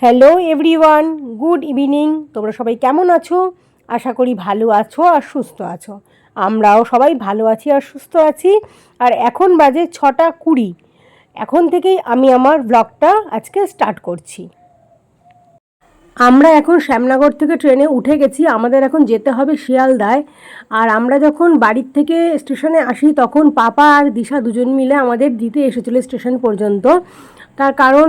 Hello everyone, good evening. তোমরা সবাই কেমন আছো? আশা করি ভালো আছো আর সুস্থ আছো। আমরাও সবাই ভালো আছি আর সুস্থ আছি। আর এখন বাজে 6:20। এখন থেকেই আমি আমার ব্লগটা আজকে স্টার্ট করছি। আমরা এখন শ্যামনগর থেকে ট্রেনে উঠে গেছি। আমাদের এখন যেতে হবে শিয়ালদায়। আর আমরা যখন বাড়ির থেকে স্টেশনে আসি তখন পাপা আর দিশা দুজন মিলে আমাদের দিতে এসেছিলো স্টেশন পর্যন্ত। তার কারণ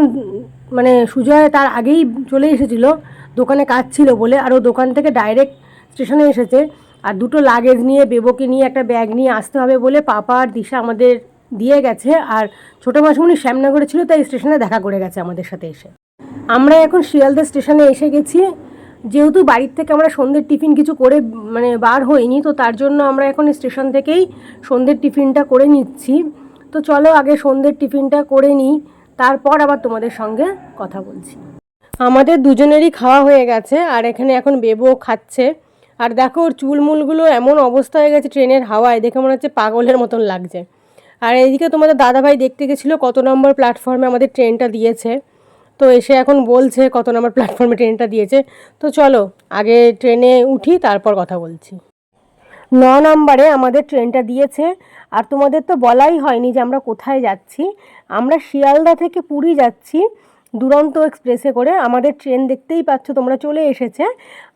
মানে সুজয় তার আগেই চলে এসেছিল, দোকানে কাজ ছিল বলে। আর ও দোকান থেকে ডাইরেক্ট স্টেশনে এসেছে। আর দুটো লাগেজ নিয়ে, বেবোকে নিয়ে, একটা ব্যাগ নিয়ে আসতে হবে বলে পাপা আর দিশা আমাদের দিয়ে গেছে। আর ছোটো মাসুমণি শ্যামনগরে ছিল, তাই স্টেশনে দেখা করে গেছে আমাদের সাথে এসে। আমরা এখন শিয়ালদা স্টেশনে এসে গেছি। যেহেতু বাড়ির থেকে আমরা সন্ধ্যের টিফিন কিছু করে বার হইনি, তো তার জন্য আমরা এখন স্টেশন থেকেই সন্ধ্যের টিফিনটা করে নিচ্ছি। তো চলো আগে সন্ধ্যের টিফিনটা করে নিই, তারপর আবার তোমাদের সঙ্গে কথা বলছি। আমাদের দুজনেরই খাওয়া হয়ে গেছে, আর এখানে এখন বেবো খাচ্ছে। আর দেখো ওর চুলমুলগুলো এমন অবস্থা হয়ে গেছে ট্রেনের হাওয়ায়, দেখে মনে হচ্ছে পাগলের মতন লাগছে। আর এইদিকে তোমাদের দাদাভাই দেখতে গেছিলো কত নম্বর প্ল্যাটফর্মে আমাদের ট্রেনটা দিয়েছে। তো এসে এখন বলছে কত নম্বর প্ল্যাটফর্মে ট্রেনটা দিয়েছে। তো চলো আগে ট্রেনে উঠি, তারপর কথা বলছি। 9 নম্বরে আমাদের ট্রেনটা দিয়েছে। আর তোমাদের তো বলাই হয়নি যে আমরা কোথায় যাচ্ছি। আমরা শিয়ালদা থেকে পুরী যাচ্ছি দুরন্ত এক্সপ্রেসে করে। আমাদের ট্রেন দেখতেই পাচ্ছ তোমরা, চলে এসেছে।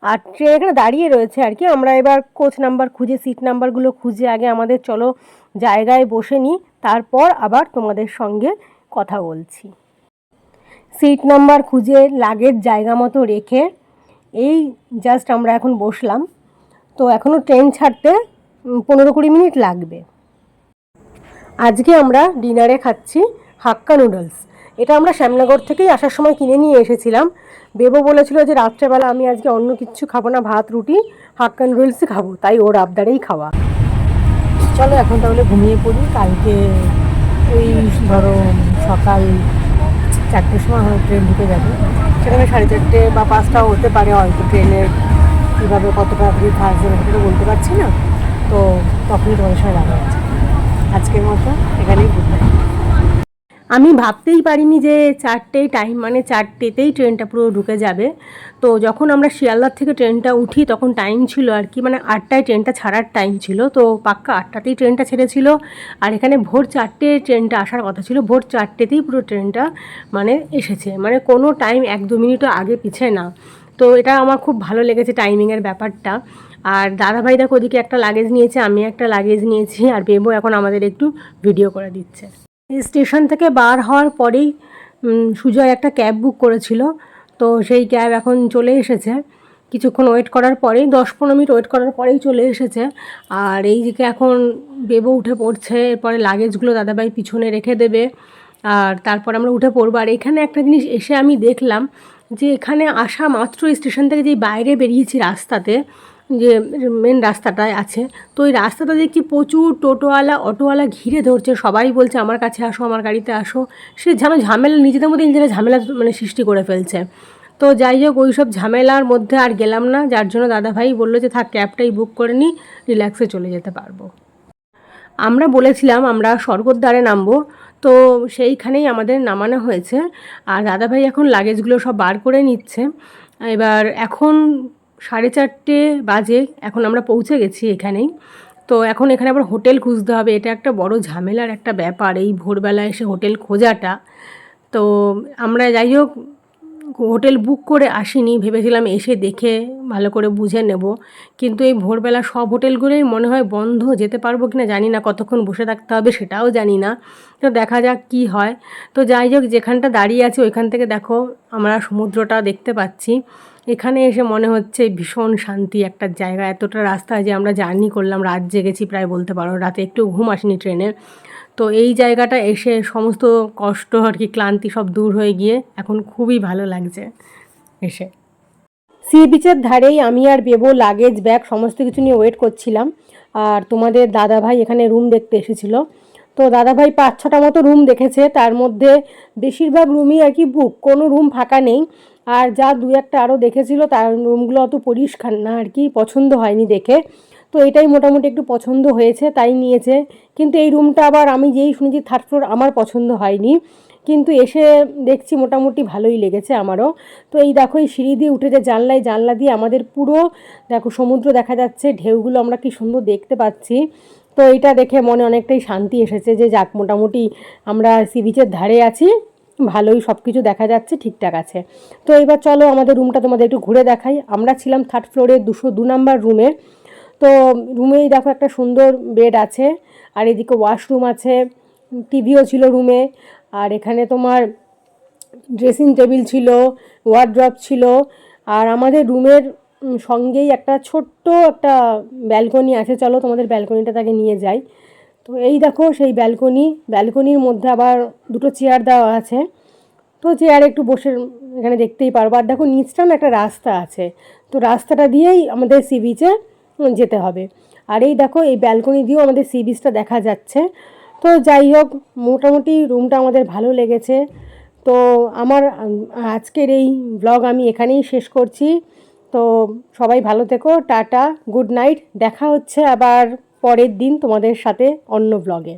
আর ট্রেন এখানে দাঁড়িয়ে রয়েছে আর কি। আমরা এবার কোচ নাম্বার খুঁজে, সিট নাম্বারগুলো খুঁজে আগে আমাদের চলো জায়গায় বসে নিই, তারপর আবার তোমাদের সঙ্গে কথা বলছি। সিট নাম্বার খুঁজে লাগেজ জায়গা মতো রেখে এই জাস্ট আমরা এখন বসলাম। তো এখনও ট্রেন ছাড়তে 15-20 মিনিট লাগবে। আজকে আমরা ডিনারে খাচ্ছি হাক্কা নুডলস। এটা আমরা শ্যামনগর থেকেই আসার সময় কিনে নিয়ে এসেছিলাম। বেবো বলেছিল যে রাত্রেবেলা আমি আজকে অন্য কিছু খাবো না, ভাত রুটি হাক্কা নুডলসই খাবো, তাই ওর আবদারেই খাওয়া। চলো এখন তাহলে ঘুমিয়ে পড়ি। কালকে ওই ধরো সকাল 4টের সময় হয়তো ট্রেন ঢুকে যাবে। সেখানে 4:30 বা 5টাও হতে পারে হয়তো। ট্রেনের কীভাবে কত তাড়াতাড়ি থাকবে সেটা বলতে পারছি না। তো তখনই তোমাদের সঙ্গে দেখা হচ্ছে। আজকের মতো এখানেই গুড নাইট। আমি ভাবতেই পারিনি যে 4টে টাইম, মানে 4টেতেই ট্রেনটা পুরো ঢুকে যাবে। তো যখন আমরা শিয়ালদার থেকে ট্রেনটা উঠি তখন টাইম ছিল আর কি, মানে 8টায় ট্রেনটা ছাড়ার টাইম ছিল। তো পাক্কা 8টাতেই ট্রেনটা ছেড়েছিল। আর এখানে ভোর 4টে ট্রেনটা আসার কথা ছিল, ভোর 4টেতেই পুরো ট্রেনটা মানে এসেছে, মানে কোনো টাইম 1-2 মিনিটও আগে পিছে না। তো এটা আমার খুব ভালো লেগেছে টাইমিংয়ের ব্যাপারটা। আর দাদাভাই দেখো ওদিকে একটা লাগেজ নিয়েছে, আমি একটা লাগেজ নিয়েছি, আর বেবো এখন আমাদের একটু ভিডিও করে দিচ্ছে। স্টেশন থেকে বার হওয়ার পরেই সুজয় একটা ক্যাব বুক করেছিল। তো সেই ক্যাব এখন চলে এসেছে। কিছুক্ষণ ওয়েট করার পরেই, 10-15 মিনিট ওয়েট করার পরেই চলে এসেছে। আর এই দিকে এখন বেবো উঠে পড়ছে। এরপরে লাগেজগুলো দাদাভাই পিছনে রেখে দেবে, আর তারপর আমরা উঠে পড়বো। আর এখানে একটা জিনিস এসে আমি দেখলাম যে এখানে আসা মাত্র স্টেশন থেকে যেই বাইরে বেরিয়েছি রাস্তাতে, যে মেন রাস্তাটায় আছে, তো ওই রাস্তাটা দেখছি প্রচুর টোটোওয়ালা অটোওয়ালা ঘিরে ধরছে। সবাই বলছে আমার কাছে আসো, আমার গাড়িতে আসো। সে যেন ঝামেলা, নিজেদের মধ্যে নিজেরা ঝামেলা মানে সৃষ্টি করে ফেলছে। তো যাই হোক, ওই সব ঝামেলার মধ্যে আর গেলাম না, যার জন্য দাদাভাই বললো যে থাক ক্যাবটাই বুক করে নিই, রিল্যাক্সে চলে যেতে পারবো। আমরা বলেছিলাম আমরা স্বর্গদ্বারে নামবো, তো সেইখানেই আমাদের নামানো হয়েছে। আর দাদাভাই এখন লাগেজগুলো সব বার করে নিচ্ছে। এবার এখন 4:30 বাজে, এখন আমরা পৌঁছে গেছি এখানেই। তো এখন এখানে আবার হোটেল খুঁজতে হবে, এটা একটা বড় ঝামেলার একটা ব্যাপার, এই ভোরবেলা এসে হোটেল খোঁজাটা। তো আমরা যাই হোক হোটেল বুক করে আসিনি, ভেবেছিলাম এসে দেখে ভালো করে বুঝে নেব। কিন্তু এই ভোরবেলা সব হোটেলগুলোই মনে হয় বন্ধ, যেতে পারবো কি না জানি না, কতক্ষণ বসে থাকতে হবে সেটাও জানি না। তো দেখা যাক কি হয়। তো যাই হোক, যেখানটা দাঁড়িয়ে আছি ওইখান থেকে দেখো আমরা সমুদ্রটা দেখতে পাচ্ছি। এখানে এসে মনে হচ্ছে ভীষণ শান্তি একটা জায়গা। এতটা রাস্তা যে আমরা জার্নি করলাম, রাত জেগেছি প্রায় বলতে পারো, রাতে একটু ঘুম আসেনি ট্রেনে। তো এই জায়গাটা এসে সমস্ত কষ্ট আর কি, ক্লান্তি সব দূর হয়ে গিয়ে এখন খুবই ভালো লাগছে এসে। সি বিচের ধারেই আমি আর বেবো লাগেজ ব্যাগ সমস্ত কিছু নিয়ে ওয়েট করছিলাম। আর তোমাদের দাদাভাই এখানে রুম দেখতে এসেছিলো। তো দাদাভাই 5-6টা মতো রুম দেখেছে, তার মধ্যে বেশিরভাগ রুমই আর কি বুক, কোনো রুম ফাঁকা নেই। আর যা 2-1টা আরও দেখেছিল তার রুমগুলো অত পরিষ্কার না আর কি, পছন্দ হয়নি দেখে। তো এটাই মোটামুটি একটু পছন্দ হয়েছে তাই নিয়েছে। কিন্তু এই রুমটা আবার আমি যেই শুনেছি 3rd ফ্লোর, আমার পছন্দ হয়নি। কিন্তু এসে দেখছি মোটামুটি ভালোই লেগেছে আমারও। তো এই দেখো এই সিঁড়ি দিয়ে উঠে যে জানলা দিয়ে আমাদের পুরো দেখো সমুদ্র দেখা যাচ্ছে, ঢেউগুলো আমরা কি সুন্দর দেখতে পাচ্ছি। তো এটা দেখে মনে অনেকটাই শান্তি এসেছে যে যাক মোটামুটি আমরা সি বিচের ধারে আছি, ভালোই সব কিছু দেখা যাচ্ছে, ঠিকঠাক আছে। তো এবার চলো আমাদের রুমটা তোমাদের একটু ঘুরে দেখাই। আমরা ছিলাম 3rd ফ্লোরে 202 নাম্বার রুমে। তো রুমেই দেখো একটা সুন্দর বেড আছে, আর এদিকে ওয়াশরুম আছে, টিভিও ছিল রুমে, আর এখানে তোমার ড্রেসিং টেবিল ছিল, ওয়ার্ড্রপ ছিল, আর আমাদের রুমের সঙ্গেই একটা ছোট্ট একটা ব্যালকনি আছে। চলো তোমাদের ব্যালকনিটা তাকে নিয়ে যাই। তো এই দেখো সেই ব্যালকনির মধ্যে আবার দুটো চেয়ার দেওয়া আছে। তো চেয়ারে একটু বসে এখানে দেখতেই পারবো। আর দেখো নিচটা না একটা রাস্তা আছে, তো রাস্তাটা দিয়েই আমাদের সি বিচে যেতে হবে। আর এই দেখো এই ব্যালকনি দিয়েও আমাদের সি বিচটা দেখা যাচ্ছে। তো যাই হোক, মোটামুটি রুমটা আমাদের ভালো লেগেছে। তো আমার আজকের এই ব্লগ আমি এখানেই শেষ করছি। তো সবাই ভালো থেকো, টাটা, গুড নাইট। দেখা হচ্ছে আবার পরের দিন তোমাদের সাথে অন্য ব্লগে।